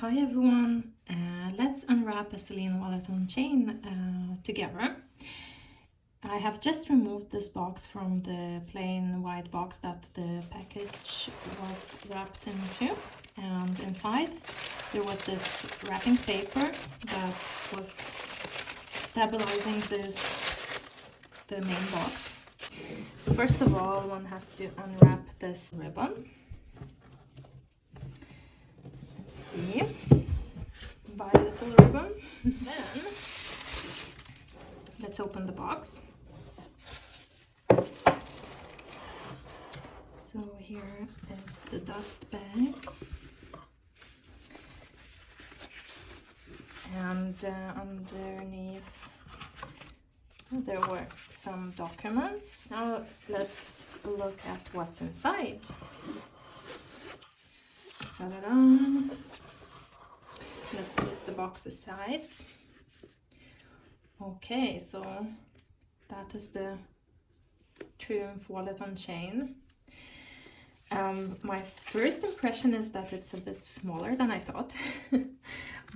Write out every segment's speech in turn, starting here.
Hi everyone, let's unwrap a Celine wallet on chain together. I have just removed this box from the plain white box that the package was wrapped into, and inside there was this wrapping paper that was stabilizing the main box. So first of all, one has to unwrap this ribbon. See, buy a little ribbon. Then let's open the box. So here is the dust bag, and underneath there were some documents. Now let's look at what's inside. Ta-da-da! Let's split the box aside. Okay, so that is the Triomphe wallet on chain. My first impression is that it's a bit smaller than I thought,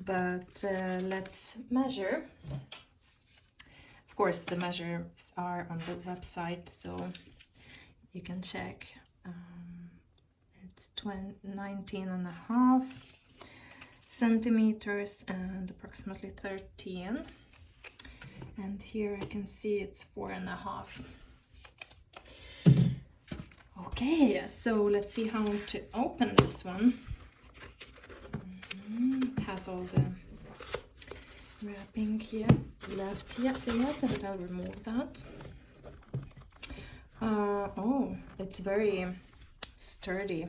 but let's measure. Of course, the measures are on the website, so you can check. It's 19.5 centimeters and approximately 13, and here I can see it's 4.5. Okay, so let's see how to open this one. It has all the wrapping here left. Yes, but I'll remove that. Oh, it's very sturdy,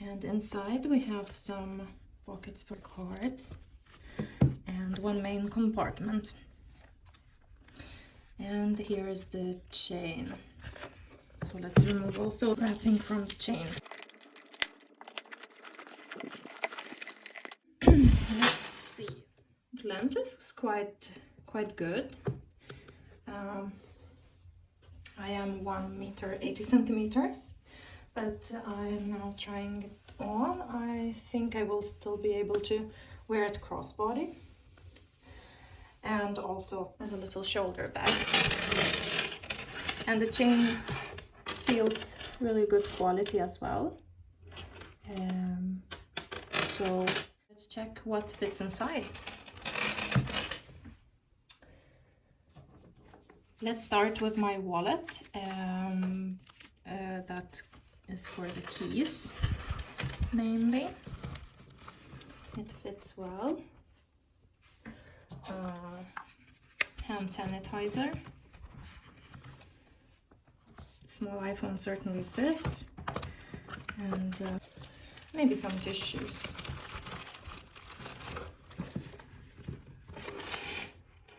and inside we have some pockets for cards and one main compartment, and here is the chain. So let's remove also wrapping from the chain. Let's see, the length is quite good. I am 1.80 meters, but I am now trying it on. I think I will still be able to wear it crossbody and also as a little shoulder bag. And the chain feels really good quality as well. So let's check what fits inside. Let's start with my wallet. That is for the keys mainly. It fits well. Hand sanitizer. Small iPhone certainly fits, and maybe some tissues.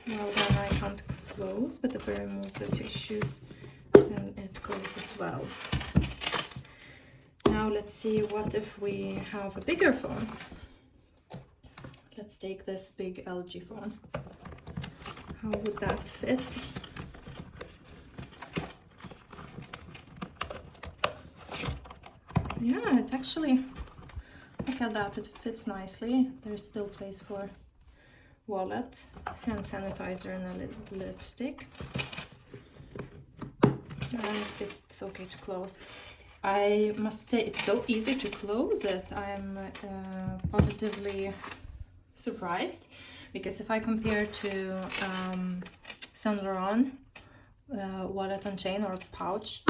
Well, then I can't close, but if I remove the tissues, then it goes as well. Now let's see, what if we have a bigger phone? Let's take this big LG phone. How would that fit? Yeah, it actually, look at that, it fits nicely. There's still place for wallet, hand sanitizer, and a little lipstick. And it's okay to close. I must say, it's so easy to close it. I'm positively surprised, because if I compare to Saint Laurent wallet on chain or pouch,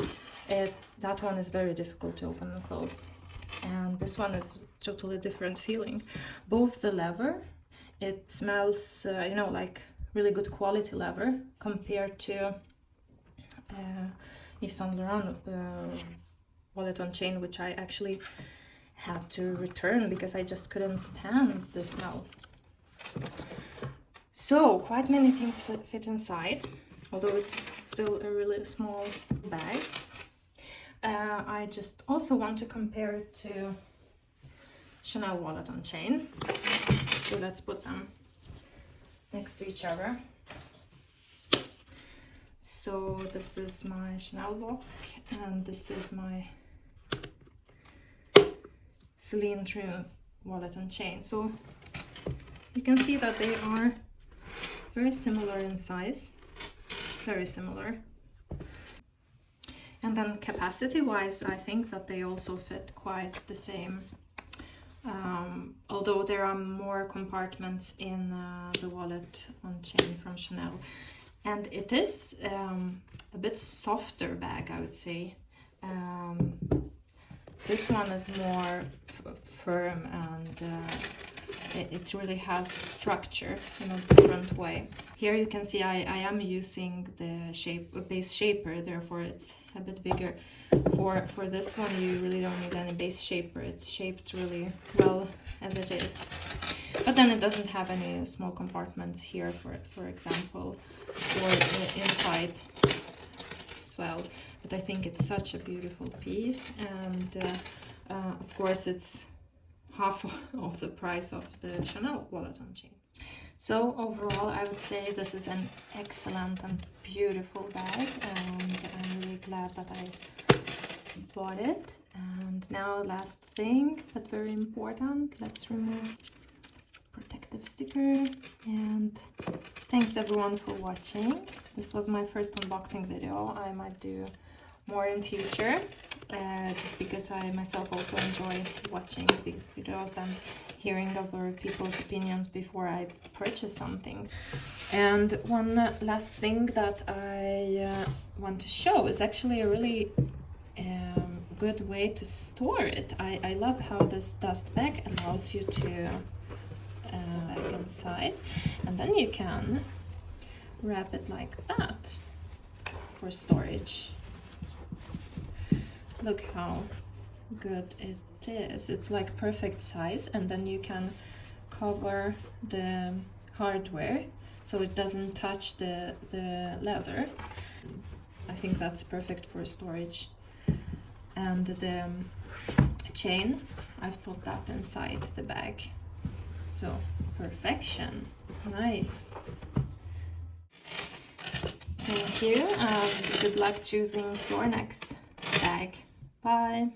that one is very difficult to open and close, and this one is totally different feeling. Both the leather, it smells you know, like really good quality leather compared to Yves Saint Laurent wallet on chain, which I actually had to return because I just couldn't stand the smell. So quite many things fit inside, although it's still a really small bag. I just also want to compare it to Chanel wallet on chain. So let's put them next to each other. So this is my Chanel WOC, and this is my Celine Triomphe wallet on chain. So you can see that they are very similar in size, very similar. And then capacity wise, I think that they also fit quite the same, although there are more compartments in the wallet on chain from Chanel. And it is a bit softer bag, I would say. This one is more firm, and it really has structure in a different way. Here you can see I am using the base shaper, therefore it's a bit bigger. For this one you really don't need any base shaper, it's shaped really well as it is. But then it doesn't have any small compartments here, for example, or inside as well. But I think it's such a beautiful piece, and of course it's half of the price of the Chanel wallet on chain. So overall I would say this is an excellent and beautiful bag, and I'm really glad that I bought it. And now last thing, but very important, let's remove protective sticker. And thanks everyone for watching. This was my first unboxing video. I might do more in future, just because I myself also enjoy watching these videos and hearing other people's opinions before I purchase something. And one last thing that I want to show is actually a really good way to store it. I love how this dust bag allows you to bag inside, and then you can wrap it like that for storage. Look how good it is. It's like perfect size, and then you can cover the hardware so it doesn't touch the leather. I think that's perfect for storage. And the chain, I've put that inside the bag. So perfection. Nice. Thank you, and good luck choosing your next bag. Bye.